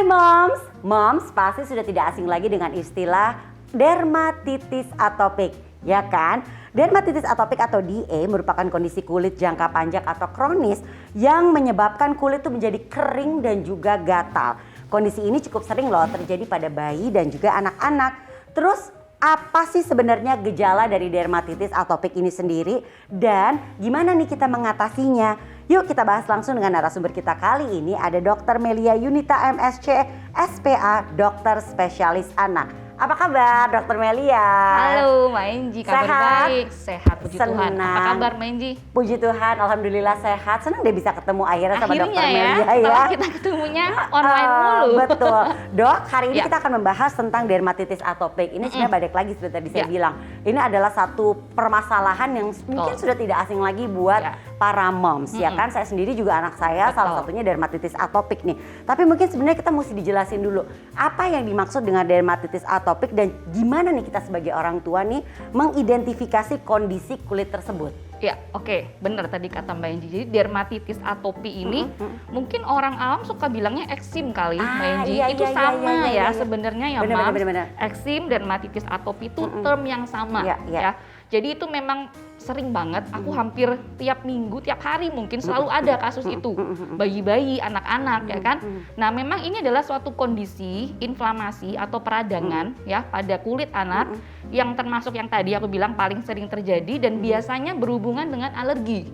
Moms! Moms pasti sudah tidak asing lagi dengan istilah dermatitis atopik, ya kan? Dermatitis atopik atau DA merupakan kondisi kulit jangka panjang atau kronis yang menyebabkan kulit itu menjadi kering dan juga gatal. Kondisi ini cukup sering loh terjadi pada bayi dan juga anak-anak. Terus apa sih sebenarnya gejala dari dermatitis atopik ini sendiri dan gimana nih kita mengatasinya? Yuk kita bahas langsung dengan narasumber kita kali ini, ada Dr. Melia Yunita MSc, SPA, dokter spesialis anak. Apa kabar Dr. Melia? Halo Mbak Enji, kabar baik, sehat puji Tuhan. Apa kabar Mbak Enji? Puji Tuhan, alhamdulillah sehat. Senang deh bisa ketemu akhirnya sama Dr. Melia ya. Kalau kita ketemunya online mulu. Betul. Dok, hari ini kita akan membahas tentang dermatitis atopik. Ini sebenarnya balik lagi seperti tadi saya bilang. Ini adalah satu permasalahan yang mungkin sudah tidak asing lagi buat para moms, ya kan? Saya sendiri juga anak saya salah satunya dermatitis atopik nih. Tapi mungkin sebenarnya kita mesti dijelasin dulu apa yang dimaksud dengan dermatitis atopik dan gimana nih kita sebagai orang tua nih mengidentifikasi kondisi kulit tersebut. Ya, oke, benar tadi kata Mbak Enji. Jadi dermatitis atopi ini mungkin orang awam suka bilangnya eksim kali, Mbak Enji. Itu sama ya sebenarnya ya, Mams. Eksim, dermatitis atopi itu term yang sama ya. Jadi itu memang sering banget, aku hampir tiap minggu, tiap hari mungkin selalu ada kasus itu. Bayi-bayi, anak-anak ya kan. Nah memang ini adalah suatu kondisi inflamasi atau peradangan ya pada kulit anak yang termasuk yang tadi aku bilang paling sering terjadi dan biasanya berhubungan dengan alergi.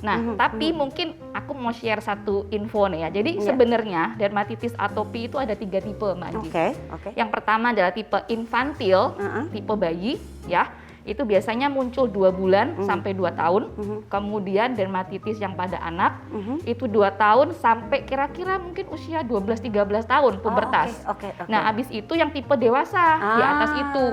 Nah tapi mungkin aku mau share satu info nih ya. Jadi sebenarnya dermatitis atopi itu ada 3 tipe Mbak Anji. Yang pertama adalah tipe infantil, tipe bayi ya. Itu biasanya muncul 2 bulan sampai 2 tahun. Kemudian dermatitis yang pada anak itu 2 tahun sampai kira-kira mungkin usia 12-13 tahun pubertas. Nah habis itu yang tipe dewasa di atas itu.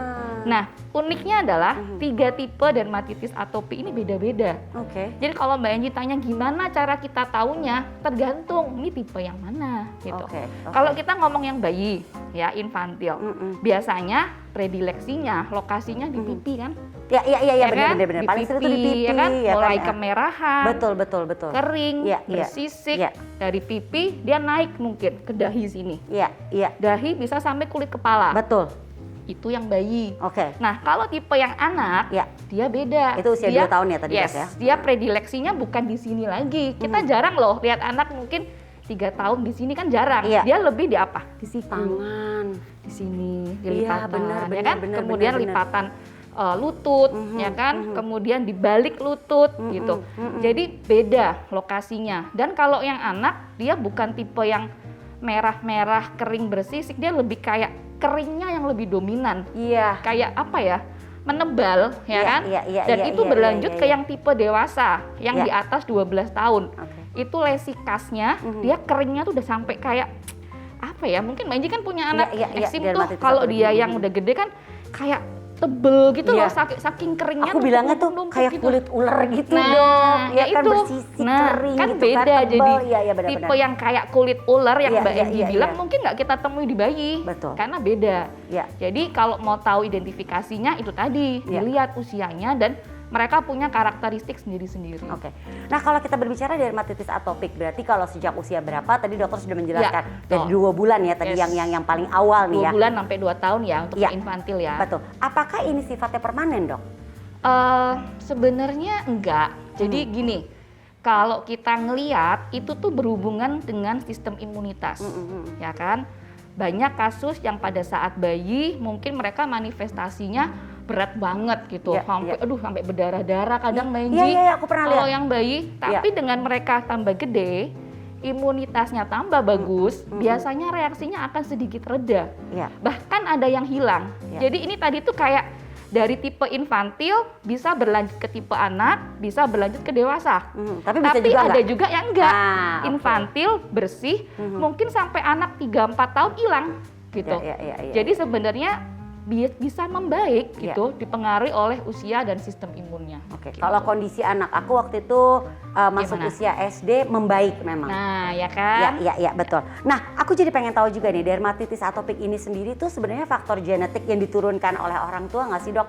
Nah uniknya adalah 3 tipe dermatitis atopi ini beda-beda. Jadi kalau Mbak Enji tanya gimana cara kita taunya, tergantung ini tipe yang mana gitu. Kalau kita ngomong yang bayi ya infantil, biasanya predileksinya, lokasinya di pipi kan? Iya benar-benar. Paling sering itu di pipi, ya kan? Ya mulai kan? kemerahan, betul. kering, bersisik, dari pipi dia naik mungkin ke dahi sini. Dahi bisa sampai kulit kepala. Betul. Itu yang bayi. Nah kalau tipe yang anak, dia beda. Itu usia 2 tahun ya tadi ya? Dia predileksinya bukan di sini lagi. Kita jarang loh lihat anak mungkin 3 tahun di sini kan jarang. Dia lebih di apa? Di siku. Tangan. Di sini, di lipatan, benar, ya kan? Kemudian lipatan lutut, ya kan? Kemudian di balik lutut, gitu. Jadi beda lokasinya. Dan kalau yang anak, dia bukan tipe yang merah-merah, kering bersisik, dia lebih kayak keringnya yang lebih dominan. Kayak apa ya? Menebal, ya kan? Dan itu berlanjut ke yang tipe dewasa, yang di atas 12 tahun. Itu lesi khasnya, dia keringnya tuh udah sampai kayak apa ya, mungkin Mbak Enji kan punya anak eksim tuh, kalau dia yang udah gede kan kayak tebel gitu loh, saking keringnya. Aku bilangnya tuh kayak kulit ular gitu dong, ya kan, bersisik kering kan gitu beda kan, jadi bener. tipe yang kayak kulit ular yang Mbak Enji bilang mungkin nggak kita temui di bayi, karena beda. Jadi kalau mau tahu identifikasinya itu tadi, dilihat usianya dan mereka punya karakteristik sendiri-sendiri. Nah kalau kita berbicara dermatitis atopik, berarti kalau sejak usia berapa? Tadi dokter sudah menjelaskan dari 2 bulan ya tadi yang paling awal nih ya. 2 bulan sampai 2 tahun ya untuk infantil ya. Betul. Apakah ini sifatnya permanen dok? Sebenarnya enggak. Jadi gini, kalau kita ngeliat itu tuh berhubungan dengan sistem imunitas, ya kan? Banyak kasus yang pada saat bayi mungkin mereka manifestasinya berat banget gitu, sampai berdarah-darah kadang Mbak Enji. Aku pernah lihat. Kalau yang bayi, tapi dengan mereka tambah gede, imunitasnya tambah bagus, biasanya reaksinya akan sedikit reda. Bahkan ada yang hilang. Jadi ini tadi tuh kayak dari tipe infantil bisa berlanjut ke tipe anak, bisa berlanjut ke dewasa. Tapi ada juga yang enggak. Infantil bersih, mungkin sampai anak 3-4 tahun hilang gitu. Jadi sebenarnya bisa membaik gitu, dipengaruhi oleh usia dan sistem imunnya. Gitu. Kalau kondisi anak aku waktu itu masuk usia SD membaik memang. Nah, ya kan? Ya, betul. Nah, aku jadi pengen tahu juga nih, dermatitis atopik ini sendiri tuh sebenarnya faktor genetik yang diturunkan oleh orang tua nggak sih dok?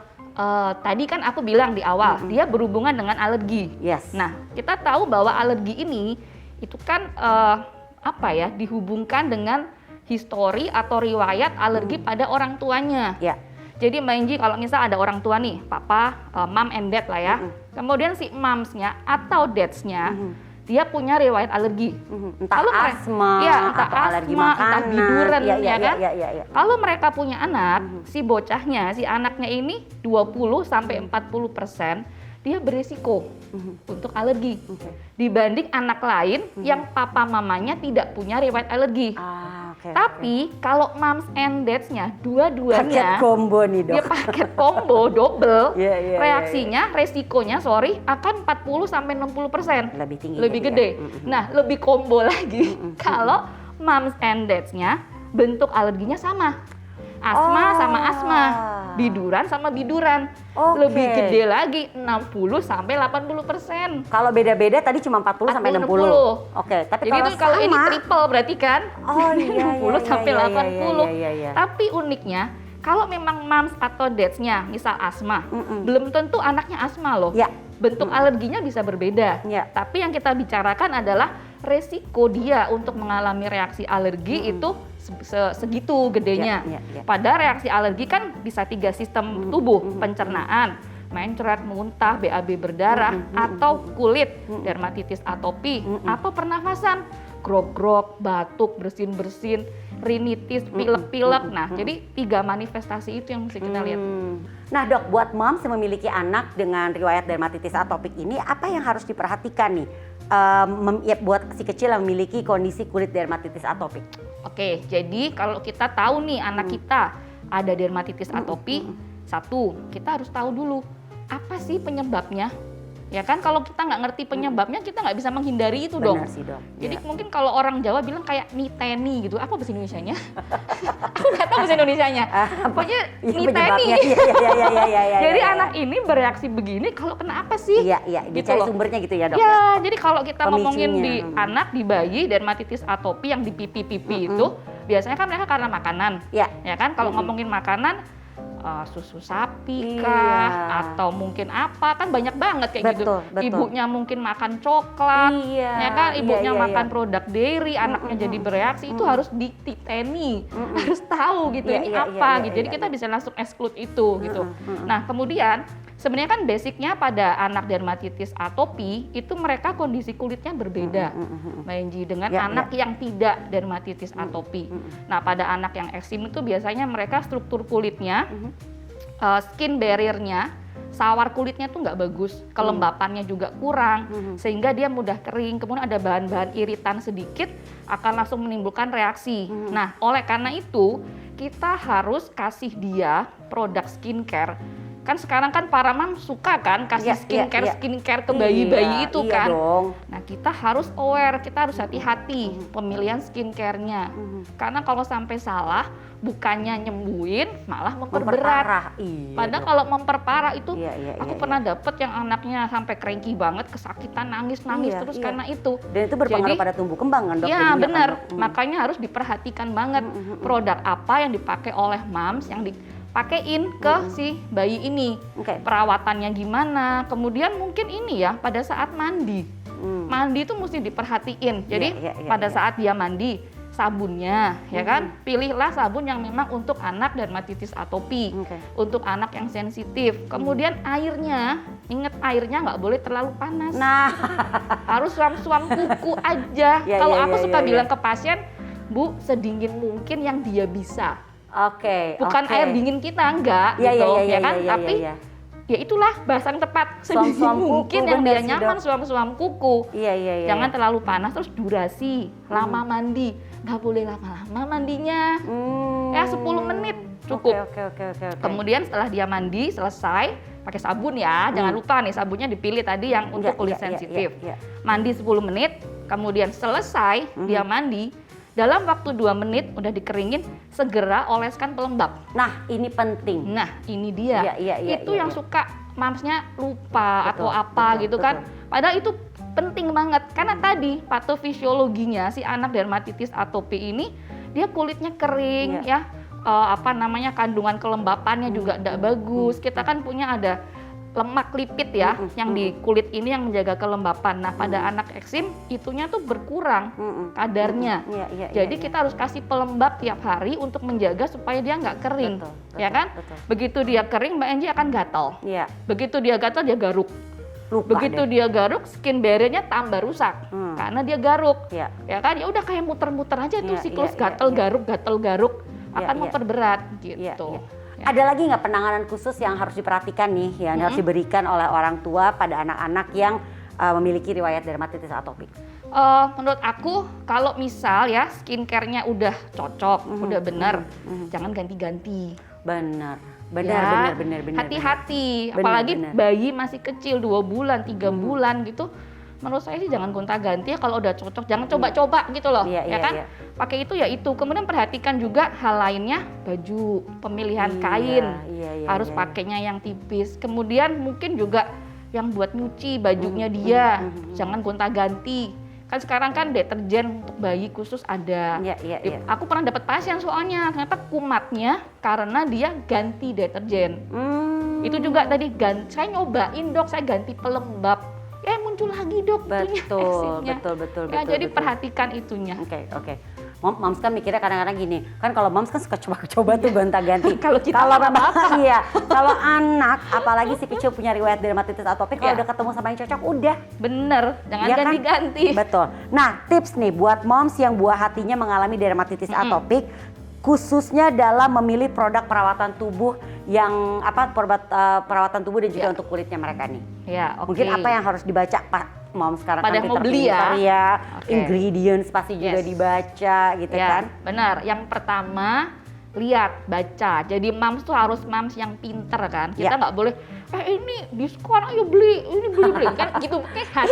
Tadi kan aku bilang di awal, dia berhubungan dengan alergi. Nah, kita tahu bahwa alergi ini itu kan dihubungkan dengan histori atau riwayat alergi pada orang tuanya. Ya. Jadi Mbak Inji, kalau misal ada orang tua nih, papa, mom and dad lah ya. Kemudian si momsnya atau dadsnya, dia punya riwayat alergi. Entah asma, ya, entah atau alergi asma, makanan, entah biduran, ya kan? Ya. Kalau mereka punya anak, si bocahnya, si anaknya ini 20-40% dia berisiko untuk alergi dibanding anak lain yang papa mamanya tidak punya riwayat alergi. Tapi kalau moms and dads-nya dua-duanya paket combo nih dok. Dia paket combo double, Yeah, reaksinya, resikonya akan 40-60%. Lebih tinggi. Lebih gede. Nah, lebih combo lagi kalau moms and dads-nya bentuk alerginya sama. Asma sama asma, biduran sama biduran. Lebih gede lagi 60-80%. Kalau beda-beda tadi cuma 40 sampai 60. Oke, tapi jadi kalau ini triple berarti kan? Oh iya 60 sampai 80. Iya. Tapi uniknya kalau memang moms atau dads-nya misal asma, belum tentu anaknya asma loh. Ya. Bentuk alerginya bisa berbeda. Ya. Tapi yang kita bicarakan adalah resiko dia untuk mengalami reaksi alergi itu segitu gedenya. Ya. Pada reaksi alergi kan bisa 3 sistem tubuh, pencernaan, mencret, muntah, BAB berdarah, atau kulit, dermatitis atopi, atau pernafasan, grog-grog, batuk, bersin-bersin, rinitis, pilek-pilek. Nah, jadi 3 manifestasi itu yang mesti kita lihat. Nah dok, buat moms yang memiliki anak dengan riwayat dermatitis atopik ini, apa yang harus diperhatikan nih? Buat si kecil yang memiliki kondisi kulit dermatitis atopik. Oke, jadi kalau kita tahu nih anak kita ada dermatitis atopi, satu, kita harus tahu dulu apa sih penyebabnya. Ya kan, kalau kita nggak ngerti penyebabnya, kita nggak bisa menghindari itu dong. Benar sih dok. Jadi mungkin kalau orang Jawa bilang kayak niteni gitu, apa bahasa Indonesianya? Aku nggak tahu bahasa Indonesianya. Pokoknya niteni. Iya. Jadi anak ini bereaksi begini, kalau kena apa sih? Iya, gitu dicari loh. sumbernya gitu ya dok. Ya, jadi kalau kita ngomongin Pemicunya. di anak, di bayi, dermatitis atopi yang di pipi-pipi itu, biasanya kan mereka karena makanan. Ya. Ya kan, kalau ngomongin makanan, susu sapi kah, atau mungkin apa, kan banyak banget kayak gitu. Betul. Ibunya mungkin makan coklat, ya kan, ibunya makan produk dairy, anaknya jadi bereaksi, itu harus dititeni, harus tahu gitu ini apa gitu. Jadi kita bisa langsung exclude itu gitu. Nah, kemudian sebenarnya kan basicnya pada anak dermatitis atopi itu mereka kondisi kulitnya berbeda, Mbak Enji, dengan anak yang tidak dermatitis atopi. Nah, pada anak yang eksim itu biasanya mereka struktur kulitnya, skin barrier-nya, sawar kulitnya tuh nggak bagus, kelembapannya juga kurang, sehingga dia mudah kering, kemudian ada bahan-bahan iritan sedikit, akan langsung menimbulkan reaksi. Nah, oleh karena itu, kita harus kasih dia produk skincare. Kan sekarang kan para mam suka kan kasih skincare ke bayi-bayi itu kan. Dong. Nah, kita harus aware, kita harus hati-hati pemilihan skincare-nya. Karena kalau sampai salah, bukannya nyembuhin, malah memperberat. Padahal kalau memperparah itu, aku pernah dapet yang anaknya sampai cranky banget, kesakitan, nangis terus karena itu. Dan itu berpengaruh pada tumbuh kembang kan dok? Iya benar, makanya harus diperhatikan banget produk apa yang dipakai oleh moms, yang dipakein ke si bayi ini. Perawatannya gimana, kemudian mungkin ini ya pada saat mandi. Mandi itu mesti diperhatiin. Jadi pada saat dia mandi, sabunnya ya kan, pilihlah sabun yang memang untuk anak dermatitis atopi, untuk anak yang sensitif. Kemudian airnya, ingat airnya nggak boleh terlalu panas. Nah, harus suam-suam kuku aja. Kalau aku suka bilang ke pasien, Bu, sedingin mungkin yang dia bisa. Bukan air dingin kita, enggak gitu, ya kan? Tapi ya itulah bahasan tepat, sedingin mungkin yang dia nyaman, suam-suam kuku. Jangan terlalu panas, terus durasi, lama mandi, nggak boleh lama-lama mandinya. Ya 10 menit cukup. Kemudian setelah dia mandi selesai, pakai sabun ya, jangan lupa nih sabunnya dipilih tadi yang untuk kulit sensitif. Mandi 10 menit, kemudian selesai dia mandi. Dalam waktu 2 menit udah dikeringin, segera oleskan pelembab. Nah, ini penting. Nah, ini dia. Itu yang suka mamsnya lupa atau apa gitu kan. Padahal itu penting banget karena tadi patofisiologinya si anak dermatitis atopi ini dia kulitnya kering kandungan kelembapannya juga tidak bagus. Kita kan punya ada lemak lipid ya, yang di kulit ini yang menjaga kelembapan. Nah, pada anak eksim itunya tuh berkurang kadarnya. Jadi kita harus kasih pelembab tiap hari untuk menjaga supaya dia nggak kering, ya kan? Begitu dia kering, Mbak Enji akan gatal. Begitu dia gatal, dia garuk. Begitu dia garuk, skin barrier-nya tambah rusak karena dia garuk, ya kan? Ya udah kayak muter-muter aja tuh siklus gatal garuk akan memperberat gitu. Ada lagi nggak penanganan khusus yang harus diperhatikan nih, yang harus diberikan oleh orang tua pada anak-anak yang memiliki riwayat dermatitis atopik? Menurut aku, kalau misal ya skincare-nya udah cocok, udah bener, jangan ganti-ganti. Bener. Hati-hati, apalagi bayi masih kecil 2 bulan, 3 bulan gitu. Menurut saya sih jangan gonta-ganti ya, kalau udah cocok jangan coba-coba gitu loh, ya kan? Pakai itu ya itu. Kemudian perhatikan juga hal lainnya, baju, pemilihan kain, harus pakainya yang tipis. Kemudian mungkin juga yang buat nyuci bajunya dia, jangan gonta-ganti. Kan sekarang kan deterjen untuk bayi khusus ada. Aku pernah dapat pasien soalnya ternyata kumatnya karena dia ganti deterjen. Itu juga tadi saya nyobain dok, saya ganti pelembab. Muncul lagi dok itunya. Betul. Jadi perhatikan itunya. Oke. Moms kan mikirnya kadang-kadang gini, kan kalau moms kan suka coba-coba tuh gonta-ganti. Kalau kita kalau anak, apalagi si kecil punya riwayat dermatitis atopik, kalau udah ketemu sama yang cocok, udah. Bener, jangan ganti-ganti. Betul. Nah, tips nih buat moms yang buah hatinya mengalami dermatitis atopik, khususnya dalam memilih produk perawatan tubuh yang perawatan tubuh dan juga untuk kulitnya mereka nih. Mungkin apa yang harus dibaca Pak Mom sekarang pada kan mau beli ya. Ingredients pasti juga dibaca gitu kan. Benar. Yang pertama lihat, baca. Jadi moms tuh harus moms yang pinter kan. Kita nggak boleh ini diskon ayo beli, ini beli kan gitu.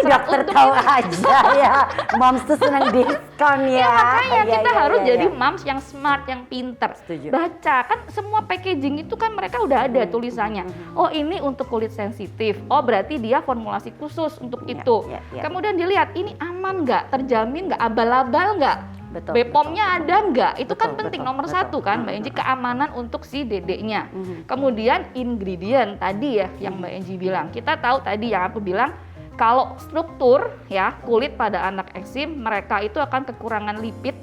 Dokter tahu aja ya. Moms tuh senang diskon ya. Makanya kita harus jadi moms yang smart, yang pinter. Setuju. Baca kan semua packaging itu kan mereka udah ada tulisannya. Oh ini untuk kulit sensitif. Oh berarti dia formulasi khusus untuk itu. Kemudian dilihat ini aman nggak, terjamin nggak, abal-abal nggak. BPOM-nya ada nggak? Itu kan penting nomor satu kan Mbak Enji, keamanan untuk si dedeknya. Kemudian ingredient tadi ya yang Mbak Enji bilang. Kita tahu tadi yang aku bilang kalau struktur ya kulit pada anak eksim mereka itu akan kekurangan lipid,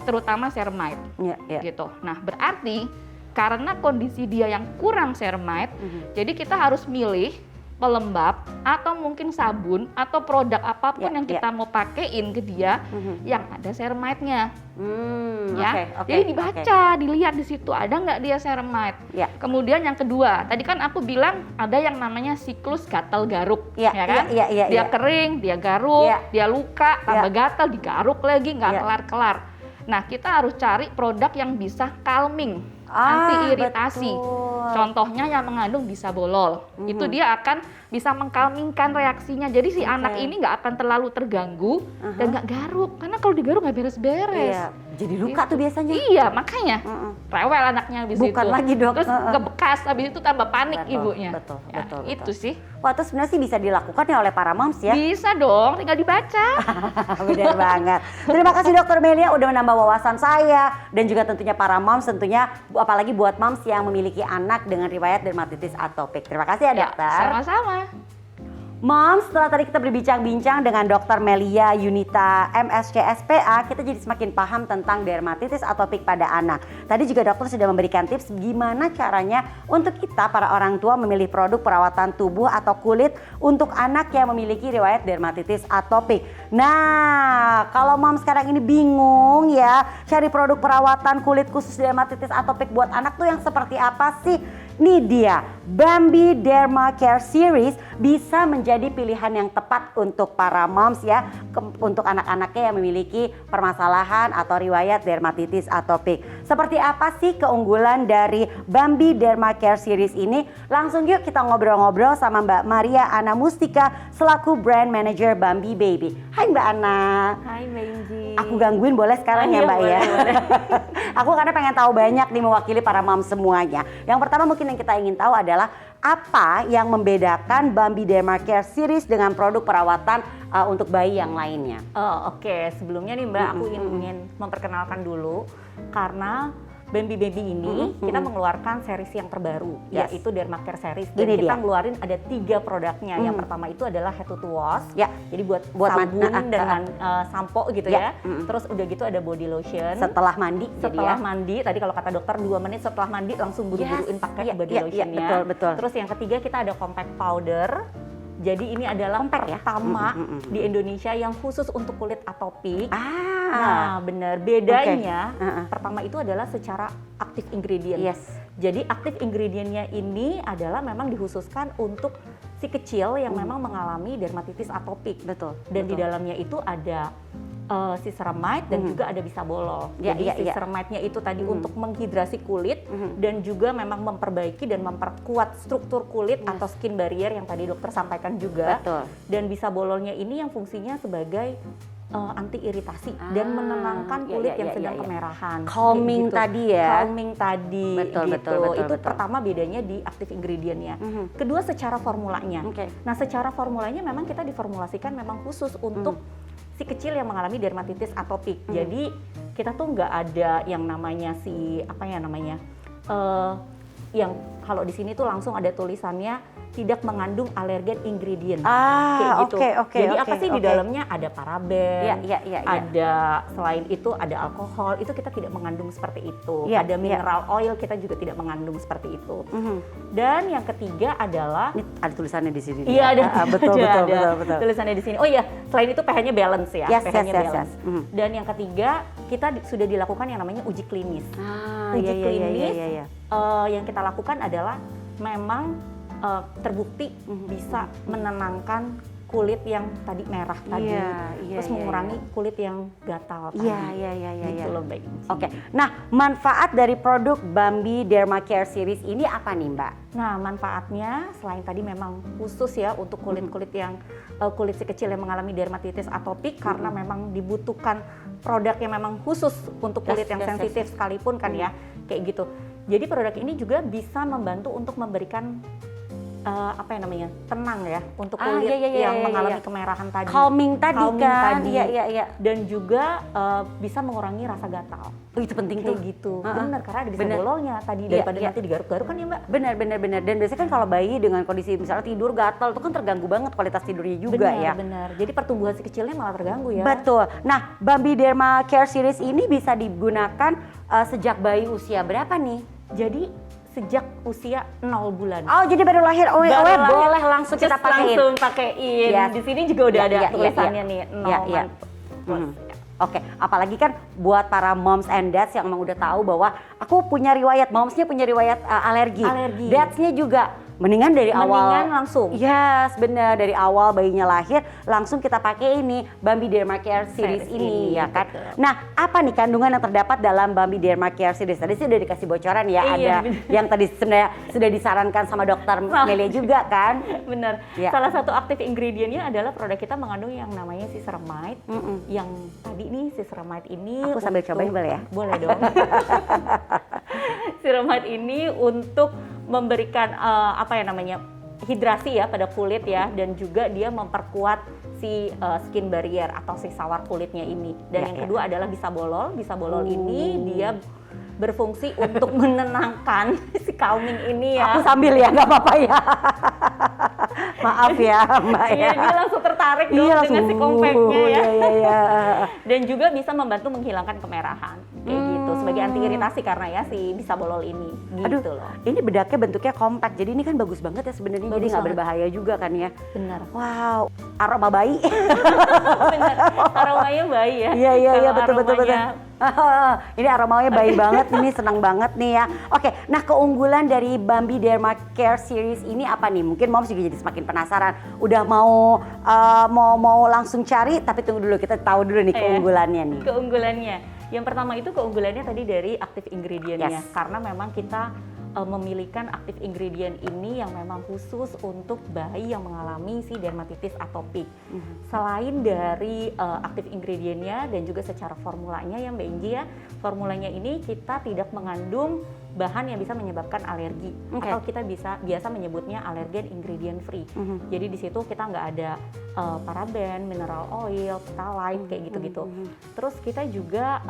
terutama ceramide. Gitu. Nah berarti karena kondisi dia yang kurang ceramide, jadi kita harus milih pelembab atau mungkin sabun atau produk apapun yang kita mau pakein ke dia yang ada ceramide-nya. Jadi dibaca, dilihat di situ ada nggak dia ceramide. Kemudian yang kedua, tadi kan aku bilang ada yang namanya siklus gatal garuk, ya kan? Dia kering, dia garuk, dia luka, tambah gatal, digaruk lagi nggak kelar-kelar. Nah kita harus cari produk yang bisa calming, anti iritasi. Contohnya yang mengandung bisabolol. Itu dia akan bisa mengkalmingkan reaksinya. Jadi si anak ini nggak akan terlalu terganggu dan nggak garuk. Karena kalau digaruk nggak beres-beres. Jadi luka tuh biasanya. Iya, makanya rewel anaknya habis itu. Bukan lagi dok. Terus ngebekas, habis itu tambah panik ibunya. Betul. Itu sih. Wah, itu sebenarnya sih bisa dilakukan ya oleh para moms ya? Bisa dong, tinggal dibaca. Benar banget. Terima kasih Dokter Melia udah menambah wawasan saya dan juga tentunya para moms, tentunya apalagi buat moms yang memiliki anak dengan riwayat dermatitis atopik. Terima kasih ya dokter. Sama-sama. Moms, setelah tadi kita berbincang-bincang dengan Dr. Melia Yunita MSc SPA, kita jadi semakin paham tentang dermatitis atopik pada anak. Tadi juga dokter sudah memberikan tips gimana caranya untuk kita para orang tua memilih produk perawatan tubuh atau kulit untuk anak yang memiliki riwayat dermatitis atopik. Nah, kalau moms sekarang ini bingung ya, cari produk perawatan kulit khusus dermatitis atopik buat anak tuh yang seperti apa sih? Nih dia, Bambi Derma Care Series bisa menjadi pilihan yang tepat untuk para moms ya, untuk anak-anaknya yang memiliki permasalahan atau riwayat dermatitis atopik. Seperti apa sih keunggulan dari Bambi Derma Care Series ini? Langsung yuk kita ngobrol-ngobrol sama Mbak Maria Ana Mustika selaku Brand Manager Bambi Baby. Hai Mbak Ana. Hai Mbak Inji. Aku gangguin boleh sekarang ya Mbak boleh, ya? boleh. Aku karena pengen tahu banyak nih mewakili para moms semuanya. Yang pertama mungkin yang kita ingin tahu adalah apa yang membedakan Bambi Derma Care Series dengan produk perawatan untuk bayi yang lainnya? Oke. Sebelumnya nih Mbak, aku ingin memperkenalkan dulu karena Bambi Baby ini kita mengeluarkan series yang terbaru, yaitu Dermacare series. Dan Ini kita dia. ngeluarin ada 3 produknya. Yang pertama itu adalah head to toe wash, Ya. jadi buat Buat sabun dengan sampo gitu Ya. ya. Terus udah gitu ada body lotion. Setelah mandi Setelah jadi ya. mandi, tadi kalau kata dokter 2 menit setelah mandi langsung buru-buruin pakai body lotionnya. Betul, betul. Terus yang ketiga kita ada compact powder. Jadi ini adalah pertama di Indonesia yang khusus untuk kulit atopik. Nah, benar. Bedanya pertama itu adalah secara active ingredient. Yes. Jadi active ingredientnya ini adalah memang dikhususkan untuk si kecil yang memang mengalami dermatitis atopik. Betul. Dan di betul. dalamnya itu ada si ceramide dan juga ada bisabolol. Ya, Jadi ya, si ya. ceramide-nya itu tadi untuk menghidrasi kulit dan juga memang memperbaiki dan memperkuat struktur kulit atau skin barrier yang tadi dokter sampaikan juga. Betul. Dan bisabololnya ini yang fungsinya sebagai anti iritasi dan menenangkan ya, kulit ya, yang ya, sedang ya, ya. kemerahan. Calming Kayak gitu. tadi ya. Calming tadi Betul, gitu. betul, betul, Itu betul. pertama bedanya di active ingredientnya. Kedua secara formulanya. Oke. Nah, secara formulanya memang kita diformulasikan memang khusus untuk si kecil yang mengalami dermatitis atopik. Jadi kita tuh nggak ada yang namanya yang kalau di sini tuh langsung ada tulisannya tidak mengandung alergen ingredient. Kayak gitu. Oke. Jadi apa sih di dalamnya ada paraben, Ya. ada selain itu ada alkohol, itu kita tidak mengandung seperti itu. Ya, Ada ya. mineral oil kita juga tidak mengandung seperti itu. Dan yang ketiga adalah Ini ada tulisannya di sini. iya ada, betul, ada, betul, ada betul. tulisannya di sini. Oh iya, selain itu pH-nya balance ya, Yes, pH-nya yes, balance. yes. Dan yang ketiga kita sudah dilakukan yang namanya uji klinis. Uji Iya, klinis iya. yang kita lakukan adalah memang terbukti bisa menenangkan kulit yang tadi merah tadi, terus mengurangi kulit yang gatal tadi. Iya. Gitu loh, Mbak Inci. Oke. Nah, manfaat dari produk Bambi Dermacare Series ini apa nih, Mbak? Nah, manfaatnya selain tadi memang khusus ya untuk kulit-kulit yang kulit si kecil yang mengalami dermatitis atopik karena memang dibutuhkan produk yang memang khusus untuk kulit yang sensitif sekalipun kan ya, kayak gitu. Jadi produk ini juga bisa membantu untuk memberikan tenang ya untuk kulit yang mengalami kemerahan tadi. Calming tadi kan. Iya. Dan juga bisa mengurangi rasa gatal. Oh, itu penting Kayak tuh. gitu. Benar, karena ada bisabololnya tadi daripada nanti digaruk-garuk kan ya, Mbak. Benar. Dan biasanya kan kalau bayi dengan kondisi misalnya tidur gatal itu kan terganggu banget kualitas tidurnya juga ya. Benar. Jadi pertumbuhan si kecilnya malah terganggu ya. Betul. Nah, Bambi Dermacare Series ini bisa digunakan sejak bayi usia berapa nih? Jadi sejak usia 0 bulan. Oh, jadi baru lahir. Boleh langsung kita pakein. Langsung pakein. Yes. Di sini juga udah ada tulisannya nih 0 month. Oke, apalagi kan buat para moms and dads yang emang udah tahu bahwa aku punya riwayat, momsnya punya riwayat alergi. Dadsnya juga mendingan dari awal. Langsung. Yes, benar, dari awal bayinya lahir langsung kita pakai ini Bambi Dermacare Series ini ya kan. Betul. Nah, apa nih kandungan yang terdapat dalam Bambi Dermacare Series? Tadi sih udah dikasih bocoran ya, ada yang tadi sebenarnya sudah disarankan sama dokter Melia juga kan. Bener. Ya. Salah satu aktif ingredientnya adalah produk kita mengandung yang namanya si ceramide. Yang tadi nih si ceramide ini Aku sambil cobain boleh ya? Boleh dong. Ceramide ini untuk memberikan hidrasi ya pada kulit ya, dan juga dia memperkuat si skin barrier atau si sawar kulitnya ini. Dan yang kedua adalah bisabolol. Bisabolol ini dia berfungsi untuk menenangkan si calming ini ya. Aku sambil ya, nggak apa-apa ya. Maaf ya, Mbak ya. Iya, dia langsung tertarik dong dengan si compactnya ya. Iya. Dan juga bisa membantu menghilangkan kemerahan kayak gitu sebagai anti iritasi karena ya si bisabolol ini gitu loh. Ini bedaknya bentuknya kompak, jadi ini kan bagus banget ya sebenarnya, jadi nggak berbahaya juga kan ya. Benar. Wow, aroma bayi. Benar. Aromanya bayi ya. Iya, Kalau betul. Ini aromanya bayi banget, ini senang banget nih ya. Oke, nah keunggulan dari Bambi Dermacare Series ini apa nih? Mungkin moms juga jadi semakin penasaran. Udah mau langsung cari, tapi tunggu dulu, kita tahu dulu nih keunggulannya nih. Keunggulannya. Yang pertama itu keunggulannya tadi dari active ingredientnya. Karena memang kita memilihkan active ingredient ini yang memang khusus untuk bayi yang mengalami si dermatitis atopik. Selain dari active ingredientnya dan juga secara formulanya ya Mbak Inji ya, formulanya ini kita tidak mengandung bahan yang bisa menyebabkan alergi, atau kita biasa menyebutnya allergen ingredient free. Jadi di situ kita nggak ada paraben, mineral oil, phthalate kayak gitu-gitu. Terus kita juga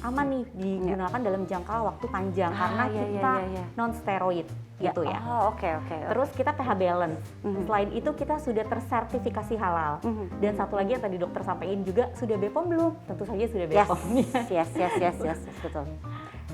aman nih digunakan dalam jangka waktu panjang karena kita non steroid gitu ya. Oke. Terus kita pH balance. Selain itu kita sudah tersertifikasi halal. Dan satu lagi yang tadi dokter sampaikan juga, sudah BPOM belum? Tentu saja sudah BPOM. Yes, betul.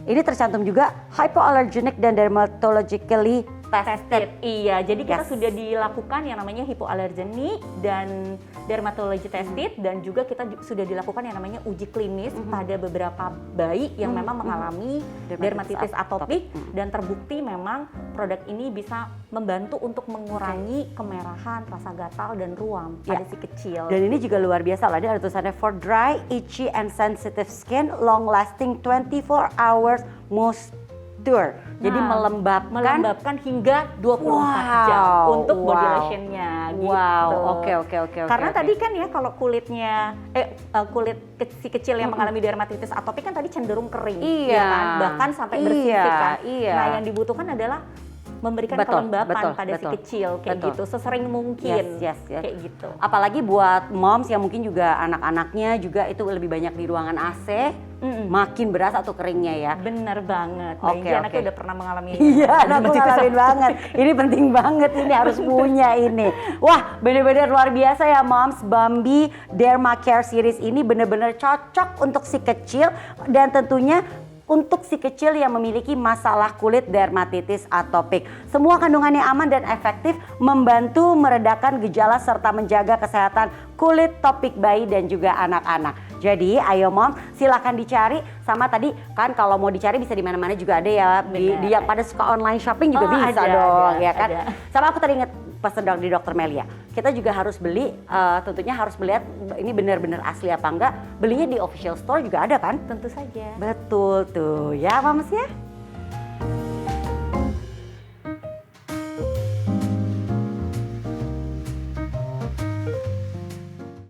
Ini tercantum juga hypoallergenic dan dermatologically tested. Iya, jadi kita sudah dilakukan yang namanya hipoalergenik dan dermatology tested, dan juga kita sudah dilakukan yang namanya uji klinis pada beberapa bayi yang memang mengalami dermatitis atopik, dan terbukti memang produk ini bisa membantu untuk mengurangi kemerahan, rasa gatal dan ruam pada si kecil. Dan ini juga luar biasa loh, dia ada tulisannya for dry, itchy and sensitive skin, long lasting 24 hours moisture. Jadi melembabkan hingga 24 jam untuk body lotionnya gitu. Oke. Karena tadi kan ya kalau kulitnya kulit si kecil yang mengalami dermatitis atopik kan tadi cenderung kering, ya kan? Bahkan sampai bersisik kan. Nah, yang dibutuhkan adalah memberikan kelembapan pada si kecil kayak gitu sesering mungkin. Kayak gitu. Apalagi buat moms yang mungkin juga anak-anaknya juga itu lebih banyak di ruangan AC, makin berasa tuh keringnya ya. Bener banget. Anaknya udah pernah mengalami. Iya, anakku ngalamin banget. Ini penting banget, ini harus punya ini. Wah, bener-bener luar biasa ya moms. Bambi Derma Care Series ini bener-bener cocok untuk si kecil, dan tentunya untuk si kecil yang memiliki masalah kulit dermatitis atopik. Semua kandungannya aman dan efektif, membantu meredakan gejala serta menjaga kesehatan kulit topik bayi dan juga anak-anak. Jadi ayo mom, silahkan dicari. Sama tadi kan kalau mau dicari bisa di mana-mana juga ada ya. Di yang pada suka online shopping juga bisa dong, ya kan? Sama aku tadi inget pesan di Dr. Melia, kita juga harus beli, tentunya harus melihat ini benar-benar asli apa enggak. Belinya di official store juga ada kan? Tentu saja. Betul tuh ya moms ya.